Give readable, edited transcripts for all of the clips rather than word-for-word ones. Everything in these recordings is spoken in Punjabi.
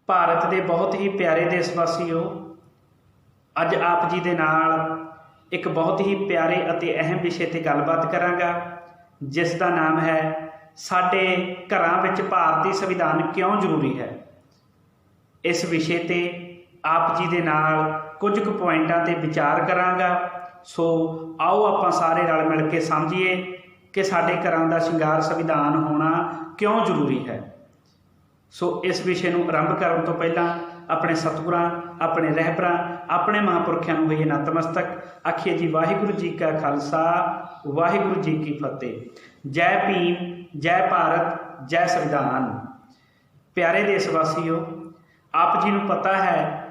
ਭਾਰਤ ਦੇ ਬਹੁਤ ਹੀ ਪਿਆਰੇ ਦੇਸ਼ ਵਾਸੀਓ, ਅੱਜ ਆਪ ਜੀ ਦੇ ਨਾਲ ਇੱਕ ਬਹੁਤ ਹੀ ਪਿਆਰੇ ਅਤੇ ਅਹਿਮ ਵਿਸ਼ੇ ਤੇ ਗੱਲਬਾਤ ਕਰਾਂਗਾ, ਜਿਸ ਦਾ ਨਾਮ ਹੈ ਸਾਡੇ ਘਰਾਂ ਵਿੱਚ ਭਾਰਤੀ ਸੰਵਿਧਾਨ ਕਿਉਂ ਜ਼ਰੂਰੀ ਹੈ। ਇਸ ਵਿਸ਼ੇ ਤੇ ਆਪ ਜੀ ਦੇ ਨਾਲ ਕੁਝ ਕੁ ਪੁਆਇੰਟਾਂ ਤੇ ਵਿਚਾਰ ਕਰਾਂਗਾ। ਸੋ ਆਓ ਆਪਾਂ ਸਾਰੇ ਰਲ ਮਿਲ ਕੇ ਸਮਝੀਏ ਕਿ ਸਾਡੇ ਘਰਾਂ ਦਾ ਸ਼ਿੰਗਾਰ ਸੰਵਿਧਾਨ ਹੋਣਾ ਕਿਉਂ ਜ਼ਰੂਰੀ ਹੈ। ਸੋ ਇਸ ਵਿਸ਼ੇ ਨੂੰ ਆਰੰਭ ਕਰਨ ਤੋਂ ਪਹਿਲਾਂ ਆਪਣੇ ਸਤਿਗੁਰਾਂ, ਆਪਣੇ ਰਹਿਬਰਾਂ, ਆਪਣੇ ਮਹਾਂਪੁਰਖਿਆਂ ਨੂੰ ਹੋਈਏ ਨਤਮਸਤਕ। ਆਖੀਏ ਜੀ ਵਾਹਿਗੁਰੂ ਜੀ ਕਾ ਖਾਲਸਾ, ਵਾਹਿਗੁਰੂ ਜੀ ਕੀ ਫਤਿਹ। ਜੈ ਭੀਮ, ਜੈ ਭਾਰਤ, ਜੈ ਸੰਵਿਧਾਨ। ਪਿਆਰੇ ਦੇਸ਼ ਵਾਸੀਓ, ਆਪ ਜੀ ਨੂੰ ਪਤਾ ਹੈ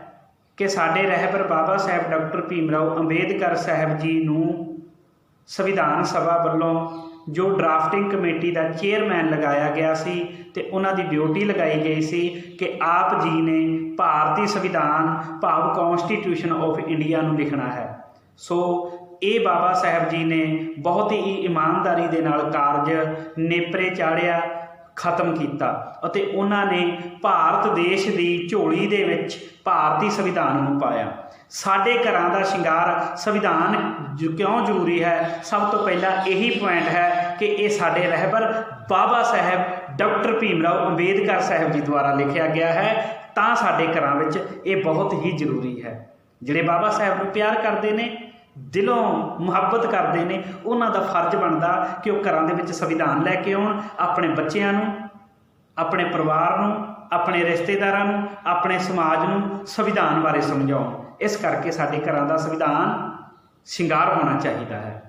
ਕਿ ਸਾਡੇ ਰਹਿਬਰ ਬਾਬਾ ਸਾਹਿਬ ਡਾਕਟਰ ਭੀਮ ਰਾਓ ਅੰਬੇਦਕਰ ਸਾਹਿਬ ਜੀ ਨੂੰ ਸੰਵਿਧਾਨ ਸਭਾ ਵੱਲੋਂ ਜੋ ਡਰਾਫਟਿੰਗ ਕਮੇਟੀ ਦਾ ਚੇਅਰਮੈਨ ਲਗਾਇਆ ਗਿਆ ਸੀ ਤੇ ਉਹਨਾਂ ਦੀ ਡਿਊਟੀ ਲਗਾਈ ਗਈ ਸੀ ਕਿ ਆਪ ਜੀ ਨੇ ਭਾਰਤੀ ਸੰਵਿਧਾਨ ਭਾਵ ਕੌਂਸਟੀਟਿਊਸ਼ਨ ਆਫ ਇੰਡੀਆ ਨੂੰ ਲਿਖਣਾ ਹੈ। ਸੋ ਇਹ ਬਾਬਾ ਸਾਹਿਬ ਜੀ ਨੇ ਬਹੁਤ ਹੀ ਇਮਾਨਦਾਰੀ ਦੇ ਨਾਲ ਕਾਰਜ ਨੇਪਰੇ ਚਾੜਿਆ, ਖਤਮ ਕੀਤਾ ਅਤੇ ਉਹਨਾਂ ਨੇ ਭਾਰਤ ਦੇਸ਼ ਦੀ ਝੋਲੀ ਦੇ ਵਿੱਚ ਭਾਰਤੀ ਸੰਵਿਧਾਨ ਨੂੰ ਪਾਇਆ। ਸਾਡੇ ਘਰਾਂ ਦਾ ਸ਼ਿੰਗਾਰ ਸੰਵਿਧਾਨ ਕਿਉਂ ਜ਼ਰੂਰੀ ਹੈ? ਸਭ ਤੋਂ ਪਹਿਲਾਂ ਇਹੀ ਪੁਆਇੰਟ ਹੈ ਕਿ ਇਹ ਸਾਡੇ ਰਹਿਬਰ ਬਾਬਾ ਸਾਹਿਬ ਡਾਕਟਰ ਭੀਮ ਰਾਓ ਅੰਬੇਦਕਰ ਸਾਹਿਬ ਜੀ ਦੁਆਰਾ ਲਿਖਿਆ ਗਿਆ ਹੈ, ਤਾਂ ਸਾਡੇ ਘਰਾਂ ਵਿੱਚ ਇਹ ਬਹੁਤ ਹੀ ਜ਼ਰੂਰੀ ਹੈ। ਜਿਹੜੇ ਬਾਬਾ ਸਾਹਿਬ ਨੂੰ ਪਿਆਰ ਕਰਦੇ ਨੇ, ਦਿਲੋਂ ਮੁਹੱਬਤ ਕਰਦੇ ਨੇ, ਉਹਨਾਂ ਦਾ ਫਰਜ਼ ਬਣਦਾ ਕਿ ਉਹ ਘਰਾਂ ਦੇ ਵਿੱਚ ਸੰਵਿਧਾਨ ਲੈ ਕੇ ਆਉਣ, ਆਪਣੇ ਬੱਚਿਆਂ ਨੂੰ, ਆਪਣੇ ਪਰਿਵਾਰ ਨੂੰ, ਆਪਣੇ ਰਿਸ਼ਤੇਦਾਰਾਂ ਨੂੰ, ਆਪਣੇ ਸਮਾਜ ਨੂੰ ਸੰਵਿਧਾਨ ਬਾਰੇ ਸਮਝਾਉਣ। ਇਸ ਕਰਕੇ ਸਾਡੇ ਘਰਾਂ ਦਾ ਸੰਵਿਧਾਨ ਸ਼ਿੰਗਾਰ ਹੋਣਾ ਚਾਹੀਦਾ ਹੈ।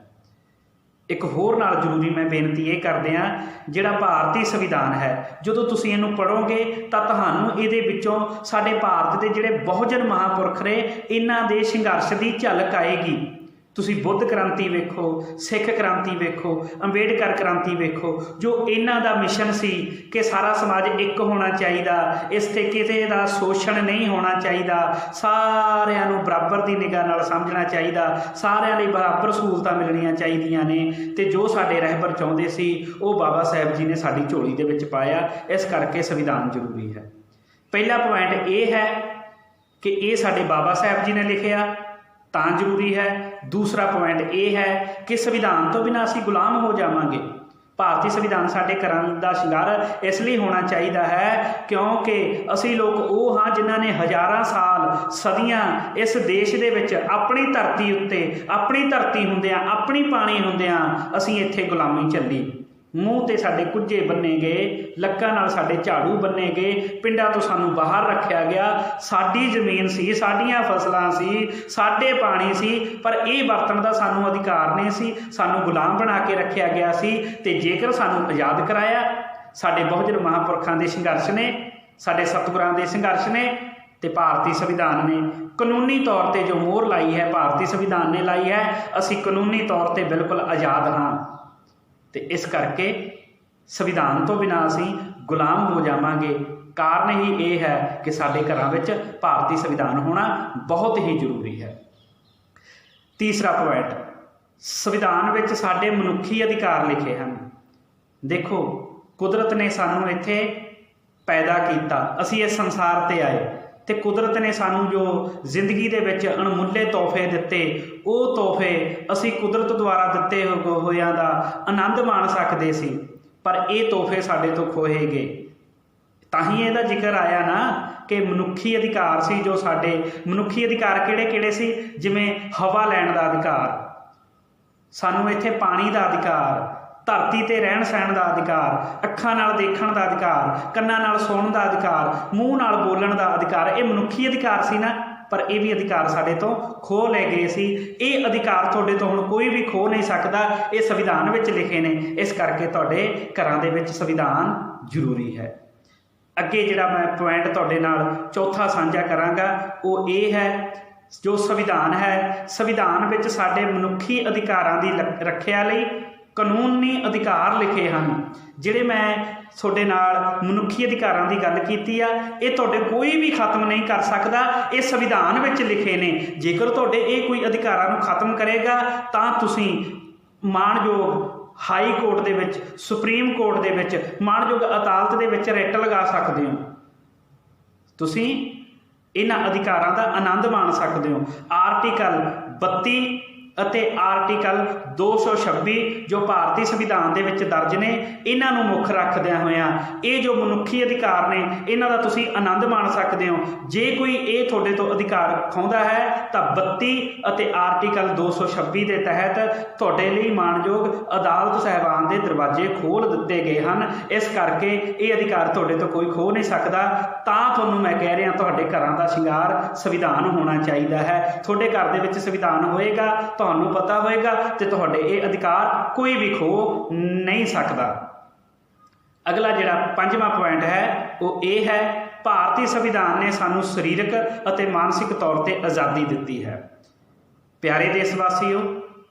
ਇੱਕ ਹੋਰ ਨਾਲ ਜ਼ਰੂਰੀ ਮੈਂ ਬੇਨਤੀ ਇਹ ਕਰਦੇ ਹਾਂ, ਜਿਹੜਾ ਭਾਰਤੀ ਸੰਵਿਧਾਨ ਹੈ, ਜਦੋਂ ਤੁਸੀਂ ਇਹਨੂੰ ਪੜ੍ਹੋਗੇ ਤਾਂ ਤੁਹਾਨੂੰ ਇਹਦੇ ਵਿੱਚੋਂ ਸਾਡੇ ਭਾਰਤ ਦੇ ਜਿਹੜੇ ਬਹੁਜਨ ਮਹਾਂਪੁਰਖ ਨੇ, ਇਹਨਾਂ ਦੇ ਸੰਘਰਸ਼ ਦੀ ਝਲਕ ਆਏਗੀ। ਤੁਸੀਂ ਬੁੱਧ ਕ੍ਰਾਂਤੀ ਵੇਖੋ, ਸਿੱਖ ਕ੍ਰਾਂਤੀ ਵੇਖੋ, ਅੰਬੇਡਕਰ ਕ੍ਰਾਂਤੀ ਵੇਖੋ। ਜੋ ਇਹਨਾਂ ਦਾ ਮਿਸ਼ਨ ਸੀ ਕਿ ਸਾਰਾ ਸਮਾਜ ਇੱਕ ਹੋਣਾ ਚਾਹੀਦਾ, ਇਸ 'ਤੇ ਕਿਸੇ ਦਾ ਸ਼ੋਸ਼ਣ ਨਹੀਂ ਹੋਣਾ ਚਾਹੀਦਾ, ਸਾਰਿਆਂ ਨੂੰ ਬਰਾਬਰ ਦੀ ਨਿਗਾਹ ਨਾਲ ਸਮਝਣਾ ਚਾਹੀਦਾ, ਸਾਰਿਆਂ ਲਈ ਬਰਾਬਰ ਸਹੂਲਤਾਂ ਮਿਲਣੀਆਂ ਚਾਹੀਦੀਆਂ ਨੇ, ਅਤੇ ਜੋ ਸਾਡੇ ਰਹਿਬਰ ਚਾਹੁੰਦੇ ਸੀ ਉਹ ਬਾਬਾ ਸਾਹਿਬ ਜੀ ਨੇ ਸਾਡੀ ਝੋਲੀ ਦੇ ਵਿੱਚ ਪਾਇਆ। ਇਸ ਕਰਕੇ ਸੰਵਿਧਾਨ ਜ਼ਰੂਰੀ ਹੈ। ਪਹਿਲਾ ਪੁਆਇੰਟ ਇਹ ਹੈ ਕਿ ਇਹ ਸਾਡੇ ਬਾਬਾ ਸਾਹਿਬ ਜੀ ਨੇ ਲਿਖਿਆ ਤਾਂ ਜ਼ਰੂਰੀ ਹੈ। ਦੂਸਰਾ ਪੁਆਇੰਟ ਇਹ ਹੈ ਕਿ ਸੰਵਿਧਾਨ ਤੋਂ ਬਿਨਾਂ ਅਸੀਂ ਗੁਲਾਮ ਹੋ ਜਾਵਾਂਗੇ। ਭਾਰਤੀ ਸੰਵਿਧਾਨ ਸਾਡੇ ਘਰਾਂ ਦਾ ਸ਼ਿੰਗਾਰ ਇਸ ਲਈ ਹੋਣਾ ਚਾਹੀਦਾ ਹੈ ਕਿਉਂਕਿ ਅਸੀਂ ਲੋਕ ਉਹ ਹਾਂ ਜਿਨ੍ਹਾਂ ਨੇ ਹਜ਼ਾਰਾਂ ਸਾਲ, ਸਦੀਆਂ ਇਸ ਦੇਸ਼ ਦੇ ਵਿੱਚ ਆਪਣੀ ਧਰਤੀ ਉੱਤੇ, ਆਪਣੀ ਧਰਤੀ ਹੁੰਦਿਆਂ, ਆਪਣੀ ਪਾਣੀ ਹੁੰਦਿਆਂ ਅਸੀਂ ਇੱਥੇ ਗੁਲਾਮੀ ਝੱਲੀ। ਮੂੰਹ 'ਤੇ ਸਾਡੇ ਕੁੱਜੇ ਬੰਨੇ ਗਏ, ਲੱਕਾਂ ਨਾਲ ਸਾਡੇ ਝਾੜੂ ਬੰਨੇ ਗਏ, ਪਿੰਡਾਂ ਤੋਂ ਸਾਨੂੰ ਬਾਹਰ ਰੱਖਿਆ ਗਿਆ। ਸਾਡੀ ਜ਼ਮੀਨ ਸੀ, ਸਾਡੀਆਂ ਫਸਲਾਂ ਸੀ, ਸਾਡੇ ਪਾਣੀ ਸੀ, ਪਰ ਇਹ ਵਰਤਣ ਦਾ ਸਾਨੂੰ ਅਧਿਕਾਰ ਨਹੀਂ ਸੀ। ਸਾਨੂੰ ਗੁਲਾਮ ਬਣਾ ਕੇ ਰੱਖਿਆ ਗਿਆ ਸੀ। ਅਤੇ ਜੇਕਰ ਸਾਨੂੰ ਆਜ਼ਾਦ ਕਰਾਇਆ, ਸਾਡੇ ਬਹੁਜਨ ਮਹਾਂਪੁਰਖਾਂ ਦੇ ਸੰਘਰਸ਼ ਨੇ, ਸਾਡੇ ਸਤਿਗੁਰਾਂ ਦੇ ਸੰਘਰਸ਼ ਨੇ, ਅਤੇ ਭਾਰਤੀ ਸੰਵਿਧਾਨ ਨੇ ਕਾਨੂੰਨੀ ਤੌਰ 'ਤੇ ਜੋ ਮੋਹਰ ਲਾਈ ਹੈ, ਭਾਰਤੀ ਸੰਵਿਧਾਨ ਨੇ ਲਾਈ ਹੈ, ਅਸੀਂ ਕਾਨੂੰਨੀ ਤੌਰ 'ਤੇ ਬਿਲਕੁਲ ਆਜ਼ਾਦ ਹਾਂ। ਅਤੇ ਇਸ ਕਰਕੇ ਸੰਵਿਧਾਨ ਤੋਂ ਬਿਨਾਂ ਅਸੀਂ ਗੁਲਾਮ ਹੋ ਜਾਵਾਂਗੇ। ਕਾਰਨ ਹੀ ਇਹ ਹੈ ਕਿ ਸਾਡੇ ਘਰਾਂ ਵਿੱਚ ਭਾਰਤੀ ਸੰਵਿਧਾਨ ਹੋਣਾ ਬਹੁਤ ਹੀ ਜ਼ਰੂਰੀ ਹੈ। ਤੀਸਰਾ ਪੁਆਇੰਟ, ਸੰਵਿਧਾਨ ਵਿੱਚ ਸਾਡੇ ਮਨੁੱਖੀ ਅਧਿਕਾਰ ਲਿਖੇ ਹਨ। ਦੇਖੋ, ਕੁਦਰਤ ਨੇ ਸਾਨੂੰ ਇੱਥੇ ਪੈਦਾ ਕੀਤਾ, ਅਸੀਂ ਇਸ ਸੰਸਾਰ 'ਤੇ ਆਏ, ਅਤੇ ਕੁਦਰਤ ਨੇ ਸਾਨੂੰ ਜੋ ਜ਼ਿੰਦਗੀ ਦੇ ਵਿੱਚ ਅਣਮੁੱਲੇ ਤੋਹਫੇ ਦਿੱਤੇ, ਉਹ ਤੋਹਫੇ ਅਸੀਂ ਕੁਦਰਤ ਦੁਆਰਾ ਦਿੱਤੇ ਹੋਇਆਂ ਦਾ ਆਨੰਦ ਮਾਣ ਸਕਦੇ ਸੀ, ਪਰ ਇਹ ਤੋਹਫੇ ਸਾਡੇ ਤੋਂ ਖੋਹੇ ਗਏ। ਤਾਂ ਹੀ ਇਹਦਾ ਜ਼ਿਕਰ ਆਇਆ ਨਾ ਕਿ ਮਨੁੱਖੀ ਅਧਿਕਾਰ ਸੀ ਜੋ ਸਾਡੇ। ਮਨੁੱਖੀ ਅਧਿਕਾਰ ਕਿਹੜੇ ਕਿਹੜੇ ਸੀ? ਜਿਵੇਂ ਹਵਾ ਲੈਣ ਦਾ ਅਧਿਕਾਰ, ਸਾਨੂੰ ਇੱਥੇ ਪਾਣੀ ਦਾ ਅਧਿਕਾਰ, ਧਰਤੀ 'ਤੇ ਰਹਿਣ ਸਹਿਣ ਦਾ ਅਧਿਕਾਰ, ਅੱਖਾਂ ਨਾਲ ਦੇਖਣ ਦਾ ਅਧਿਕਾਰ, ਕੰਨਾਂ ਨਾਲ ਸੁਣਨ ਦਾ ਅਧਿਕਾਰ, ਮੂੰਹ ਨਾਲ ਬੋਲਣ ਦਾ ਅਧਿਕਾਰ। ਇਹ ਮਨੁੱਖੀ ਅਧਿਕਾਰ ਸੀ ਨਾ, ਪਰ ਇਹ ਵੀ ਅਧਿਕਾਰ ਸਾਡੇ ਤੋਂ ਖੋਹ ਲਏ ਗਏ ਸੀ। ਇਹ ਅਧਿਕਾਰ ਤੁਹਾਡੇ ਤੋਂ ਹੁਣ ਕੋਈ ਵੀ ਖੋਹ ਨਹੀਂ ਸਕਦਾ, ਇਹ ਸੰਵਿਧਾਨ ਵਿੱਚ ਲਿਖੇ ਨੇ। ਇਸ ਕਰਕੇ ਤੁਹਾਡੇ ਘਰਾਂ ਦੇ ਵਿੱਚ ਸੰਵਿਧਾਨ ਜ਼ਰੂਰੀ ਹੈ। ਅੱਗੇ ਜਿਹੜਾ ਮੈਂ ਪੁਆਇੰਟ ਤੁਹਾਡੇ ਨਾਲ ਚੌਥਾ ਸਾਂਝਾ ਕਰਾਂਗਾ ਉਹ ਇਹ ਹੈ, ਜੋ ਸੰਵਿਧਾਨ ਹੈ, ਸੰਵਿਧਾਨ ਵਿੱਚ ਸਾਡੇ ਮਨੁੱਖੀ ਅਧਿਕਾਰਾਂ ਦੀ ਰੱਖਿਆ ਲਈ ਕਾਨੂੰਨੀ ਅਧਿਕਾਰ ਲਿਖੇ ਹਨ। ਜਿਹੜੇ ਮੈਂ ਤੁਹਾਡੇ ਨਾਲ ਮਨੁੱਖੀ ਅਧਿਕਾਰਾਂ ਦੀ ਗੱਲ ਕੀਤੀ ਆ, ਇਹ ਤੁਹਾਡੇ ਕੋਈ ਵੀ ਖਤਮ ਨਹੀਂ ਕਰ ਸਕਦਾ, ਇਹ ਸੰਵਿਧਾਨ ਵਿੱਚ ਲਿਖੇ ਨੇ। ਜੇਕਰ ਤੁਹਾਡੇ ਇਹ ਕੋਈ ਅਧਿਕਾਰਾਂ ਨੂੰ ਖਤਮ ਕਰੇਗਾ ਤਾਂ ਤੁਸੀਂ ਮਾਣਯੋਗ ਹਾਈ ਕੋਰਟ ਦੇ ਵਿੱਚ, ਸੁਪਰੀਮ ਕੋਰਟ ਦੇ ਵਿੱਚ, ਮਾਣਯੋਗ ਅਦਾਲਤ ਦੇ ਵਿੱਚ ਰਿਟ ਲਗਾ ਸਕਦੇ ਹੋ। ਤੁਸੀਂ ਇਹਨਾਂ ਅਧਿਕਾਰਾਂ ਦਾ ਆਨੰਦ ਮਾਣ ਸਕਦੇ ਹੋ। ਆਰਟੀਕਲ 32 ਅਤੇ ਆਰਟੀਕਲ 226 ਜੋ ਭਾਰਤੀ ਸੰਵਿਧਾਨ ਦੇ ਵਿੱਚ ਦਰਜ ਨੇ, ਇਹਨਾਂ ਨੂੰ ਮੁੱਖ ਰੱਖਦਿਆਂ ਹੋਇਆਂ ਇਹ ਜੋ ਮਨੁੱਖੀ ਅਧਿਕਾਰ ਨੇ ਇਹਨਾਂ ਦਾ ਤੁਸੀਂ ਆਨੰਦ ਮਾਣ ਸਕਦੇ ਹੋ। ਜੇ ਕੋਈ ਇਹ ਤੁਹਾਡੇ ਤੋਂ ਅਧਿਕਾਰ ਖੋਹਦਾ ਹੈ ਤਾਂ 32 ਅਤੇ ਆਰਟੀਕਲ 226 ਦੇ ਤਹਿਤ ਤੁਹਾਡੇ ਲਈ ਮਾਣਯੋਗ ਅਦਾਲਤ ਸਾਹਿਬਾਨ ਦੇ ਦਰਵਾਜ਼ੇ ਖੋਲ੍ਹ ਦਿੱਤੇ ਗਏ ਹਨ। ਇਸ ਕਰਕੇ ਇਹ ਅਧਿਕਾਰ ਤੁਹਾਡੇ ਤੋਂ ਕੋਈ ਖੋਹ ਨਹੀਂ ਸਕਦਾ। ਤਾਂ ਤੁਹਾਨੂੰ ਮੈਂ ਕਹਿ ਰਿਹਾ, ਤੁਹਾਡੇ ਘਰਾਂ ਦਾ ਸ਼ਿੰਗਾਰ ਸੰਵਿਧਾਨ ਹੋਣਾ ਚਾਹੀਦਾ ਹੈ। ਤੁਹਾਡੇ ਘਰ ਦੇ ਵਿੱਚ ਸੰਵਿਧਾਨ ਹੋਏਗਾ, ਤੁਹਾਨੂੰ ਪਤਾ ਹੋਏਗਾ, ਤੇ ਤੁਹਾਡੇ ਇਹ ਅਧਿਕਾਰ ਕੋਈ ਵੀ ਖੋਹ ਨਹੀਂ ਸਕਦਾ। ਅਗਲਾ ਜਿਹੜਾ 5ਵਾਂ ਪੁਆਇੰਟ ਹੈ ਉਹ ਇਹ ਹੈ, ਭਾਰਤੀ ਸੰਵਿਧਾਨ ਨੇ ਸਾਨੂੰ ਸਰੀਰਕ ਅਤੇ ਮਾਨਸਿਕ ਤੌਰ ਤੇ ਆਜ਼ਾਦੀ ਦਿੱਤੀ ਹੈ। ਪਿਆਰੇ ਦੇਸ਼ ਵਾਸੀਓ,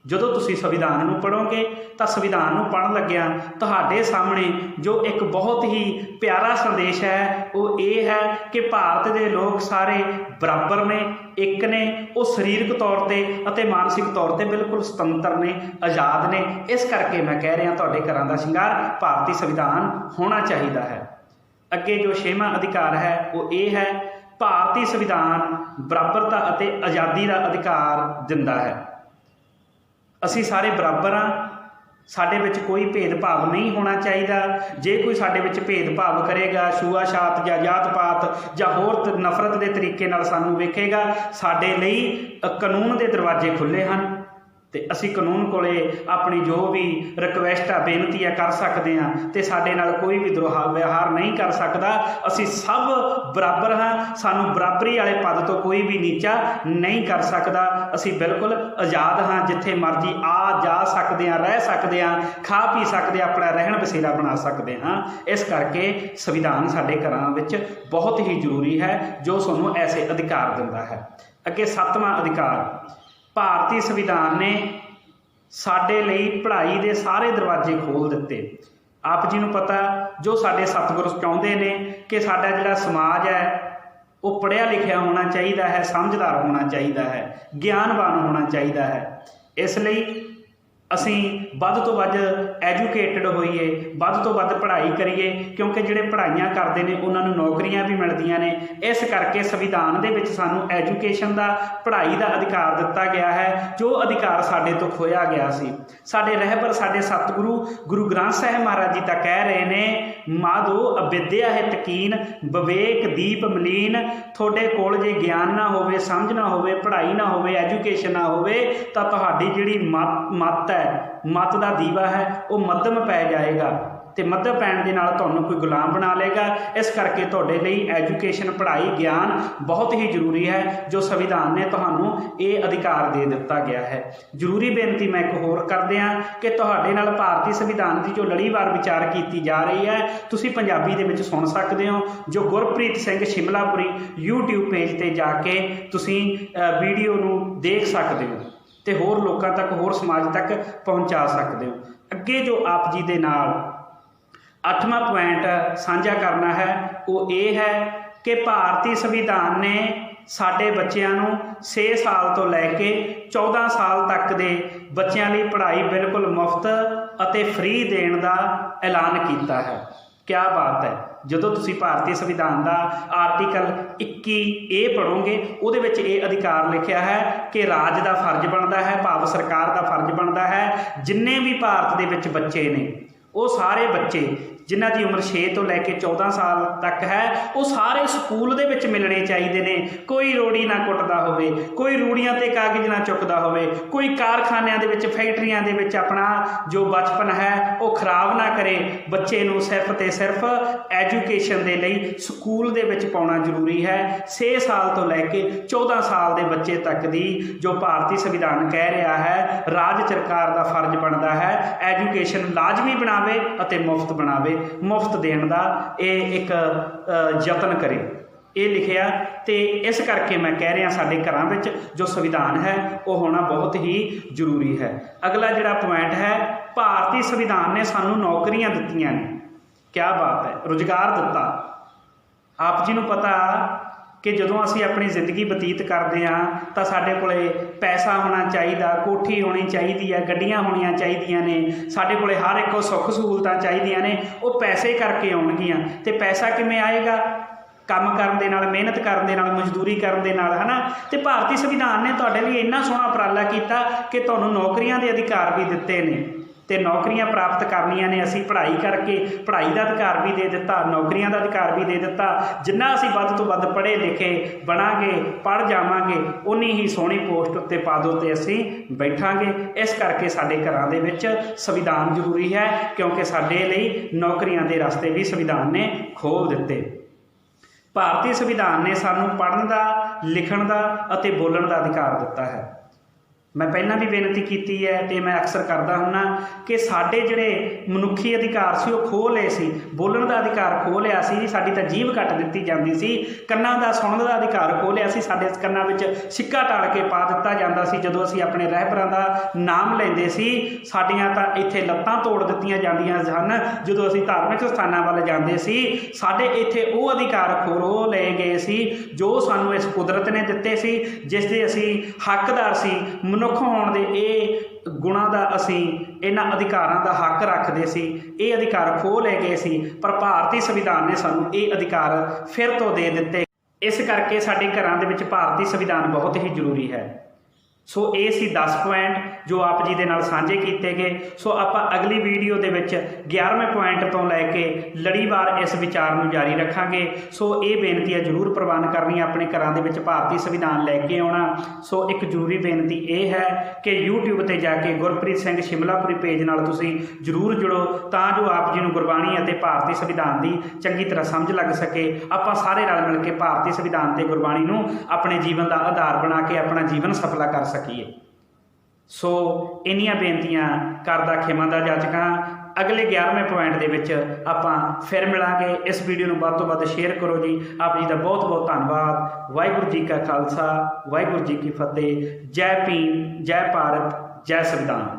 ਜਦੋਂ ਤੁਸੀਂ ਸੰਵਿਧਾਨ ਨੂੰ ਪੜ੍ਹੋਗੇ ਤਾਂ ਸੰਵਿਧਾਨ ਨੂੰ ਪੜ੍ਹਨ ਲੱਗਿਆਂ ਤੁਹਾਡੇ ਸਾਹਮਣੇ ਜੋ ਇੱਕ ਬਹੁਤ ਹੀ ਪਿਆਰਾ ਸੰਦੇਸ਼ ਹੈ ਉਹ ਇਹ ਹੈ ਕਿ ਭਾਰਤ ਦੇ ਲੋਕ ਸਾਰੇ ਬਰਾਬਰ ਨੇ, ਇੱਕ ਨੇ, ਉਹ ਸਰੀਰਕ ਤੌਰ ਤੇ ਅਤੇ ਮਾਨਸਿਕ ਤੌਰ ਤੇ ਬਿਲਕੁਲ ਸੁਤੰਤਰ ਨੇ, ਆਜ਼ਾਦ ਨੇ। ਇਸ ਕਰਕੇ ਮੈਂ ਕਹਿ ਰਿਹਾ, ਤੁਹਾਡੇ ਘਰਾਂ ਦਾ ਸ਼ਿੰਗਾਰ ਭਾਰਤੀ ਸੰਵਿਧਾਨ ਹੋਣਾ ਚਾਹੀਦਾ ਹੈ। ਅੱਗੇ ਜੋ 6ਵਾਂ ਅਧਿਕਾਰ ਹੈ ਉਹ ਇਹ ਹੈ, ਭਾਰਤੀ ਸੰਵਿਧਾਨ ਬਰਾਬਰਤਾ ਅਤੇ ਆਜ਼ਾਦੀ ਦਾ ਅਧਿਕਾਰ ਦਿੰਦਾ ਹੈ। ਅਸੀਂ ਸਾਰੇ ਬਰਾਬਰ ਹਾਂ, ਸਾਡੇ ਵਿੱਚ ਕੋਈ ਭੇਦਭਾਵ ਨਹੀਂ ਹੋਣਾ ਚਾਹੀਦਾ। ਜੇ ਕੋਈ ਸਾਡੇ ਵਿੱਚ ਭੇਦਭਾਵ ਕਰੇਗਾ, ਛੂਆ-ਛਾਤ ਜਾਂ ਜਾਤ-ਪਾਤ ਜਾਂ ਹੋਰ ਨਫ਼ਰਤ ਦੇ ਤਰੀਕੇ ਨਾਲ ਸਾਨੂੰ ਵੇਖੇਗਾ, ਸਾਡੇ ਲਈ ਕਾਨੂੰਨ ਦੇ ਦਰਵਾਜ਼ੇ ਖੁੱਲ੍ਹੇ ਹਨ ਅਤੇ ਅਸੀਂ ਕਾਨੂੰਨ ਕੋਲੇ ਆਪਣੀ ਜੋ ਵੀ ਰਿਕੁਐਸਟ ਆ, ਬੇਨਤੀ ਆ, ਕਰ ਸਕਦੇ ਹਾਂ ਅਤੇ ਸਾਡੇ ਨਾਲ ਕੋਈ ਵੀ ਦੁਰਵਿਵਹਾਰ ਨਹੀਂ ਕਰ ਸਕਦਾ। ਅਸੀਂ ਸਭ ਬਰਾਬਰ ਹਾਂ, ਸਾਨੂੰ ਬਰਾਬਰੀ ਵਾਲੇ ਪਦ ਤੋਂ ਕੋਈ ਵੀ ਨੀਚਾ ਨਹੀਂ ਕਰ ਸਕਦਾ। ਅਸੀਂ ਬਿਲਕੁਲ ਆਜ਼ਾਦ ਹਾਂ, ਜਿੱਥੇ ਮਰਜ਼ੀ ਆ ਜਾ ਸਕਦੇ ਹਾਂ, ਰਹਿ ਸਕਦੇ ਹਾਂ, ਖਾ ਪੀ ਸਕਦੇ ਹਾਂ, ਆਪਣਾ ਰਹਿਣ ਬਸੇਰਾ ਬਣਾ ਸਕਦੇ ਹਾਂ। ਇਸ ਕਰਕੇ ਸੰਵਿਧਾਨ ਸਾਡੇ ਘਰਾਂ ਵਿੱਚ ਬਹੁਤ ਹੀ ਜ਼ਰੂਰੀ ਹੈ, ਜੋ ਸਾਨੂੰ ਐਸੇ ਅਧਿਕਾਰ ਦਿੰਦਾ ਹੈ। ਅੱਗੇ 7ਵਾਂ ਅਧਿਕਾਰ, ਭਾਰਤੀ ਸੰਵਿਧਾਨ ਨੇ ਸਾਡੇ ਲਈ ਪੜ੍ਹਾਈ ਦੇ ਸਾਰੇ ਦਰਵਾਜ਼ੇ ਖੋਲ੍ਹ ਦਿੱਤੇ। ਆਪ ਜੀ ਨੂੰ ਪਤਾ, ਜੋ ਸਾਡੇ ਸਤਿਗੁਰੂ ਚਾਹੁੰਦੇ ਨੇ ਕਿ ਸਾਡਾ ਜਿਹੜਾ ਸਮਾਜ ਹੈ ਉਹ ਪੜ੍ਹਿਆ ਲਿਖਿਆ ਹੋਣਾ ਚਾਹੀਦਾ ਹੈ, ਸਮਝਦਾਰ ਹੋਣਾ ਚਾਹੀਦਾ ਹੈ, ਗਿਆਨਵਾਨ ਹੋਣਾ ਚਾਹੀਦਾ ਹੈ। ਇਸ ਲਈ ਅਸੀਂ ਵੱਧ ਤੋਂ ਵੱਧ ਐਜੂਕੇਟਡ ਹੋਈਏ, ਵੱਧ ਤੋਂ ਵੱਧ ਪੜ੍ਹਾਈ ਕਰੀਏ, ਕਿਉਂਕਿ ਜਿਹੜੇ ਪੜ੍ਹਾਈਆਂ ਕਰਦੇ ਨੇ ਉਹਨਾਂ ਨੂੰ ਨੌਕਰੀਆਂ ਵੀ ਮਿਲਦੀਆਂ ਨੇ। ਇਸ ਕਰਕੇ ਸੰਵਿਧਾਨ ਦੇ ਵਿੱਚ ਸਾਨੂੰ ਐਜੂਕੇਸ਼ਨ ਦਾ, ਪੜ੍ਹਾਈ ਦਾ ਅਧਿਕਾਰ ਦਿੱਤਾ ਗਿਆ ਹੈ, ਜੋ ਅਧਿਕਾਰ ਸਾਡੇ ਤੋਂ ਖੋਇਆ ਗਿਆ ਸੀ। ਸਾਡੇ ਰਹਿਬਰ, ਸਾਡੇ ਸਤਿਗੁਰੂ ਗੁਰੂ ਗ੍ਰੰਥ ਸਾਹਿਬ ਮਹਾਰਾਜ ਜੀ ਤਾਂ ਕਹਿ ਰਹੇ ਨੇ, ਮਾਧੋ ਅਵਿਦਿਆ ਹਿਤ ਕੀਨ, ਵਿਵੇਕ ਦੀਪ ਮਲੀਨ। ਤੁਹਾਡੇ ਕੋਲ ਜੇ ਗਿਆਨ ਨਾ ਹੋਵੇ, ਸਮਝ ਨਾ ਹੋਵੇ, ਪੜ੍ਹਾਈ ਨਾ ਹੋਵੇ, ਐਜੂਕੇਸ਼ਨ ਨਾ ਹੋਵੇ ਤਾਂ ਤੁਹਾਡੀ ਜਿਹੜੀ ਮੱਤ ਮੱਤ ਦਾ ਦੀਵਾ ਹੈ ਉਹ ਮੱਧਮ ਪੈ ਜਾਏਗਾ ਅਤੇ ਮੱਧਮ ਪੈਣ ਦੇ ਨਾਲ ਤੁਹਾਨੂੰ ਕੋਈ ਗੁਲਾਮ ਬਣਾ ਲਏਗਾ। ਇਸ ਕਰਕੇ ਤੁਹਾਡੇ ਲਈ ਐਜੂਕੇਸ਼ਨ, ਪੜ੍ਹਾਈ, ਗਿਆਨ ਬਹੁਤ ਹੀ ਜ਼ਰੂਰੀ ਹੈ, ਜੋ ਸੰਵਿਧਾਨ ਨੇ ਤੁਹਾਨੂੰ ਇਹ ਅਧਿਕਾਰ ਦੇ ਦਿੱਤਾ ਗਿਆ ਹੈ। ਜ਼ਰੂਰੀ ਬੇਨਤੀ ਮੈਂ ਇੱਕ ਹੋਰ ਕਰਦੇ ਹਾਂ ਕਿ ਤੁਹਾਡੇ ਨਾਲ ਭਾਰਤੀ ਸੰਵਿਧਾਨ ਦੀ ਜੋ ਲੜੀਵਾਰ ਵਿਚਾਰ ਕੀਤੀ ਜਾ ਰਹੀ ਹੈ, ਤੁਸੀਂ ਪੰਜਾਬੀ ਦੇ ਵਿੱਚ ਸੁਣ ਸਕਦੇ ਹੋ। ਜੋ ਗੁਰਪ੍ਰੀਤ ਸਿੰਘ ਸ਼ਿਮਲਾਪੁਰੀ YouTube ਪੇਜ 'ਤੇ ਜਾ ਕੇ ਤੁਸੀਂ ਵੀਡੀਓ ਨੂੰ ਦੇਖ ਸਕਦੇ ਹੋ ਅਤੇ ਹੋਰ ਲੋਕਾਂ ਤੱਕ, ਹੋਰ ਸਮਾਜ ਤੱਕ ਪਹੁੰਚਾ ਸਕਦੇ ਹੋ। ਅੱਗੇ ਜੋ ਆਪ ਜੀ ਦੇ ਨਾਲ 8ਵਾਂ ਪੁਆਇੰਟ ਸਾਂਝਾ ਕਰਨਾ ਹੈ ਉਹ ਇਹ ਹੈ ਕਿ ਭਾਰਤੀ ਸੰਵਿਧਾਨ ਨੇ ਸਾਡੇ ਬੱਚਿਆਂ ਨੂੰ 6 ਸਾਲ ਤੋਂ ਲੈ ਕੇ 14 ਸਾਲ ਤੱਕ ਦੇ ਬੱਚਿਆਂ ਲਈ ਪੜ੍ਹਾਈ ਬਿਲਕੁਲ ਮੁਫਤ ਅਤੇ ਫ੍ਰੀ ਦੇਣ ਦਾ ਐਲਾਨ ਕੀਤਾ ਹੈ। ਕਿਆ ਬਾਤ ਹੈ। ਜਦੋਂ ਤੁਸੀਂ ਭਾਰਤੀ ਸੰਵਿਧਾਨ ਦਾ ਆਰਟੀਕਲ 21A ਪੜ੍ਹੋਗੇ, ਉਹਦੇ ਵਿੱਚ ਇਹ ਅਧਿਕਾਰ ਲਿਖਿਆ ਹੈ ਕਿ ਰਾਜ ਦਾ ਫਰਜ਼ ਬਣਦਾ ਹੈ, ਭਾਵ ਸਰਕਾਰ ਦਾ ਫਰਜ਼ ਬਣਦਾ ਹੈ, ਜਿੰਨੇ ਵੀ ਭਾਰਤ ਦੇ ਵਿੱਚ ਬੱਚੇ ਨੇ ਉਹ ਸਾਰੇ ਬੱਚੇ ਜਿਨ੍ਹਾਂ ਦੀ ਉਮਰ 6 ਤੋਂ ਲੈ ਕੇ 14 ਸਾਲ ਤੱਕ ਹੈ, ਉਹ ਸਾਰੇ ਸਕੂਲ ਦੇ ਵਿੱਚ ਮਿਲਣੇ ਚਾਹੀਦੇ ਨੇ। ਕੋਈ ਰੋੜੀ ਨਾ ਕੁੱਟਦਾ ਹੋਵੇ, ਕੋਈ ਰੂੜੀਆਂ 'ਤੇ ਕਾਗਜ਼ ਨਾ ਚੁੱਕਦਾ ਹੋਵੇ, ਕੋਈ ਕਾਰਖਾਨਿਆਂ ਦੇ ਵਿੱਚ, ਫੈਕਟਰੀਆਂ ਦੇ ਵਿੱਚ ਆਪਣਾ ਜੋ ਬਚਪਨ ਹੈ ਉਹ ਖਰਾਬ ਨਾ ਕਰੇ। ਬੱਚੇ ਨੂੰ ਸਿਰਫ ਅਤੇ ਸਿਰਫ ਐਜੂਕੇਸ਼ਨ ਦੇ ਲਈ ਸਕੂਲ ਦੇ ਵਿੱਚ ਪਾਉਣਾ ਜ਼ਰੂਰੀ ਹੈ। 6 ਸਾਲ ਤੋਂ ਲੈ ਕੇ 14 ਸਾਲ ਦੇ ਬੱਚੇ ਤੱਕ ਦੀ ਜੋ ਭਾਰਤੀ ਸੰਵਿਧਾਨ ਕਹਿ ਰਿਹਾ ਹੈ, ਰਾਜ ਸਰਕਾਰ ਦਾ ਫਰਜ਼ ਬਣਦਾ ਹੈ ਐਜੂਕੇਸ਼ਨ ਲਾਜ਼ਮੀ ਬਣਾਵੇ ਅਤੇ ਮੁਫਤ ਬਣਾਵੇ, ਮੁਫਤ ਦੇਣ ਦਾ ਇਹ ਇੱਕ ਯਤਨ ਕਰੇ। ਇਹ ਲਿਖਿਆ ਅਤੇ ਇਸ ਕਰਕੇ ਮੈਂ ਕਹਿ ਰਿਹਾ, ਸਾਡੇ ਘਰਾਂ ਵਿੱਚ ਜੋ ਸੰਵਿਧਾਨ ਹੈ ਉਹ ਹੋਣਾ ਬਹੁਤ ਹੀ ਜ਼ਰੂਰੀ ਹੈ। ਅਗਲਾ ਜਿਹੜਾ ਪੁਆਇੰਟ ਹੈ, ਭਾਰਤੀ ਸੰਵਿਧਾਨ ਨੇ ਸਾਨੂੰ ਨੌਕਰੀਆਂ ਦਿੱਤੀਆਂ ਨੇ। ਕਿਆ ਬਾਤ ਹੈ, ਰੁਜ਼ਗਾਰ ਦਿੱਤਾ। ਆਪ ਜੀ ਨੂੰ ਪਤਾ ਕਿ ਜਦੋਂ ਅਸੀਂ ਆਪਣੀ ਜ਼ਿੰਦਗੀ ਬਤੀਤ ਕਰਦੇ ਹਾਂ ਤਾਂ ਸਾਡੇ ਕੋਲ ਪੈਸਾ ਹੋਣਾ ਚਾਹੀਦਾ, ਕੋਠੀ ਹੋਣੀ ਚਾਹੀਦੀ ਹੈ, ਗੱਡੀਆਂ ਹੋਣੀਆਂ ਚਾਹੀਦੀਆਂ ਨੇ, ਸਾਡੇ ਕੋਲ ਹਰ ਇੱਕ ਸੁੱਖ ਸਹੂਲਤਾਂ ਚਾਹੀਦੀਆਂ ਨੇ। ਉਹ ਪੈਸੇ ਕਰਕੇ ਆਉਣਗੀਆਂ ਅਤੇ ਪੈਸਾ ਕਿਵੇਂ ਆਏਗਾ? ਕੰਮ ਕਰਨ ਦੇ ਨਾਲ, ਮਿਹਨਤ ਕਰਨ ਦੇ ਨਾਲ, ਮਜ਼ਦੂਰੀ ਕਰਨ ਦੇ ਨਾਲ, ਹੈ ਨਾ। ਅਤੇ ਭਾਰਤੀ ਸੰਵਿਧਾਨ ਨੇ ਤੁਹਾਡੇ ਲਈ ਇੰਨਾ ਸੋਹਣਾ ਉਪਰਾਲਾ ਕੀਤਾ ਕਿ ਤੁਹਾਨੂੰ ਨੌਕਰੀਆਂ ਦੇ ਅਧਿਕਾਰ ਵੀ ਦਿੱਤੇ ਨੇ ਅਤੇ ਨੌਕਰੀਆਂ ਪ੍ਰਾਪਤ ਕਰਨੀਆਂ ਨੇ। ਅਸੀਂ ਪੜ੍ਹਾਈ ਕਰਕੇ ਪੜ੍ਹਾਈ ਦਾ ਅਧਿਕਾਰ ਵੀ ਦੇ ਦਿੱਤਾ, ਨੌਕਰੀਆਂ ਦਾ ਅਧਿਕਾਰ ਵੀ ਦੇ ਦਿੱਤਾ। ਜਿੰਨਾ ਅਸੀਂ ਵੱਧ ਤੋਂ ਵੱਧ ਪੜ੍ਹੇ ਲਿਖੇ ਬਣਾਂਗੇ, ਪੜ੍ਹ ਜਾਵਾਂਗੇ, ਉਨੀ ਹੀ ਸੋਹਣੀ ਪੋਸਟ ਉੱਤੇ ਪਦ ਉੱਤੇ ਅਸੀਂ ਬੈਠਾਂਗੇ। ਇਸ ਕਰਕੇ ਸਾਡੇ ਘਰਾਂ ਦੇ ਵਿੱਚ ਸੰਵਿਧਾਨ ਜ਼ਰੂਰੀ ਹੈ, ਕਿਉਂਕਿ ਸਾਡੇ ਲਈ ਨੌਕਰੀਆਂ ਦੇ ਰਸਤੇ ਵੀ ਸੰਵਿਧਾਨ ਨੇ ਖੋਲ੍ਹ ਦਿੱਤੇ। ਭਾਰਤੀ ਸੰਵਿਧਾਨ ਨੇ ਸਾਨੂੰ ਪੜ੍ਹਨ ਦਾ, ਲਿਖਣ ਦਾ ਅਤੇ ਬੋਲਣ ਦਾ ਅਧਿਕਾਰ ਦਿੱਤਾ ਹੈ। ਮੈਂ ਪਹਿਲਾਂ ਵੀ ਬੇਨਤੀ ਕੀਤੀ ਹੈ ਅਤੇ ਮੈਂ ਅਕਸਰ ਕਰਦਾ ਹੁੰਦਾ ਕਿ ਸਾਡੇ ਜਿਹੜੇ ਮਨੁੱਖੀ ਅਧਿਕਾਰ ਸੀ ਉਹ ਖੋਹ ਲਏ ਸੀ। ਬੋਲਣ ਦਾ ਅਧਿਕਾਰ ਖੋਹ ਲਿਆ ਸੀ, ਸਾਡੀ ਤਾਂ ਜੀਭ ਕੱਟ ਦਿੱਤੀ ਜਾਂਦੀ ਸੀ। ਕੰਨਾਂ ਦਾ ਸੁਣਨ ਦਾ ਅਧਿਕਾਰ ਖੋਹ ਲਿਆ ਸੀ, ਸਾਡੇ ਕੰਨਾਂ ਵਿੱਚ ਸਿੱਕਾ ਟਾਲ ਕੇ ਪਾ ਦਿੱਤਾ ਜਾਂਦਾ ਸੀ। ਜਦੋਂ ਅਸੀਂ ਆਪਣੇ ਰਹਿਬਰਾਂ ਦਾ ਨਾਮ ਲੈਂਦੇ ਸੀ, ਸਾਡੀਆਂ ਤਾਂ ਇੱਥੇ ਲੱਤਾਂ ਤੋੜ ਦਿੱਤੀਆਂ ਜਾਂਦੀਆਂ ਸਨ। ਜਦੋਂ ਅਸੀਂ ਧਾਰਮਿਕ ਸਥਾਨਾਂ ਵੱਲ ਜਾਂਦੇ ਸੀ, ਸਾਡੇ ਇੱਥੇ ਉਹ ਅਧਿਕਾਰ ਖੋਹ ਲਏ ਗਏ ਸੀ ਜੋ ਸਾਨੂੰ ਇਸ ਕੁਦਰਤ ਨੇ ਦਿੱਤੇ ਸੀ, ਜਿਸ ਦੇ ਅਸੀਂ ਹੱਕਦਾਰ ਸੀ। ਮਨੁੱਖ ਹੋਣ ਦੇ ਇਹ ਗੁਣਾਂ ਦਾ ਅਸੀਂ ਇਹਨਾਂ ਅਧਿਕਾਰਾਂ ਦਾ ਹੱਕ ਰੱਖਦੇ ਸੀ। ਇਹ ਅਧਿਕਾਰ ਖੋਹ ਲਏ ਗਏ ਸੀ, ਪਰ ਭਾਰਤੀ ਸੰਵਿਧਾਨ ਨੇ ਸਾਨੂੰ ਇਹ ਅਧਿਕਾਰ ਫਿਰ ਤੋਂ ਦੇ ਦਿੱਤੇ। ਇਸ ਕਰਕੇ ਸਾਡੇ ਘਰਾਂ ਦੇ ਵਿੱਚ ਭਾਰਤੀ ਸੰਵਿਧਾਨ ਬਹੁਤ ਹੀ ਜ਼ਰੂਰੀ ਹੈ। ਸੋ ਇਹ ਸੀ 10 ਪੁਆਇੰਟ ਜੋ ਆਪ ਜੀ ਦੇ ਨਾਲ ਸਾਂਝੇ ਕੀਤੇ ਗਏ। ਸੋ ਆਪਾਂ ਅਗਲੀ ਵੀਡੀਓ ਦੇ ਵਿੱਚ 11ਵੇਂ ਪੁਆਇੰਟ ਤੋਂ ਲੈ ਕੇ ਲੜੀਵਾਰ ਇਸ ਵਿਚਾਰ ਨੂੰ ਜਾਰੀ ਰੱਖਾਂਗੇ। ਸੋ ਇਹ ਬੇਨਤੀ ਹੈ ਜ਼ਰੂਰ ਪ੍ਰਵਾਨ ਕਰਨੀ, ਆਪਣੇ ਘਰਾਂ ਦੇ ਵਿੱਚ ਭਾਰਤੀ ਸੰਵਿਧਾਨ ਲੈ ਕੇ ਆਉਣਾ। ਸੋ ਇੱਕ ਜ਼ਰੂਰੀ ਬੇਨਤੀ ਇਹ ਹੈ ਕਿ YouTube 'ਤੇ ਜਾ ਕੇ ਗੁਰਪ੍ਰੀਤ ਸਿੰਘ ਸ਼ਿਮਲਾਪੁਰੀ ਪੇਜ ਨਾਲ ਤੁਸੀਂ ਜ਼ਰੂਰ ਜੁੜੋ, ਤਾਂ ਜੋ ਆਪ ਜੀ ਨੂੰ ਗੁਰਬਾਣੀ ਅਤੇ ਭਾਰਤੀ ਸੰਵਿਧਾਨ ਦੀ ਚੰਗੀ ਤਰ੍ਹਾਂ ਸਮਝ ਲੱਗ ਸਕੇ। ਆਪਾਂ ਸਾਰੇ ਰਲ ਮਿਲ ਕੇ ਭਾਰਤੀ ਸੰਵਿਧਾਨ ਅਤੇ ਗੁਰਬਾਣੀ ਨੂੰ ਆਪਣੇ ਜੀਵਨ ਦਾ ਆਧਾਰ ਬਣਾ ਕੇ ਆਪਣਾ ਜੀਵਨ ਸਫਲਾ ਕਰ ਸਕੀਏ। ਸੋ ਇੰਨੀਆਂ ਬੇਨਤੀਆਂ ਕਰਦਾ ਖਿਮਾ ਦਾ ਜਾਚਕਾਂ। ਅਗਲੇ 11ਵੇਂ ਪੁਆਇੰਟ ਦੇ ਵਿੱਚ ਆਪਾਂ ਫਿਰ ਮਿਲਾਂਗੇ। ਇਸ ਵੀਡੀਓ ਨੂੰ ਵੱਧ ਤੋਂ ਵੱਧ ਸ਼ੇਅਰ ਕਰੋ ਜੀ। ਆਪ ਜੀ ਦਾ ਬਹੁਤ ਬਹੁਤ ਧੰਨਵਾਦ। ਵਾਹਿਗੁਰੂ ਜੀ ਕਾ ਖਾਲਸਾ, ਵਾਹਿਗੁਰੂ ਜੀ ਕੀ ਫਤਿਹ। ਜੈ ਭੀਮ, ਜੈ ਭਾਰਤ, ਜੈ ਸੰਵਿਧਾਨ।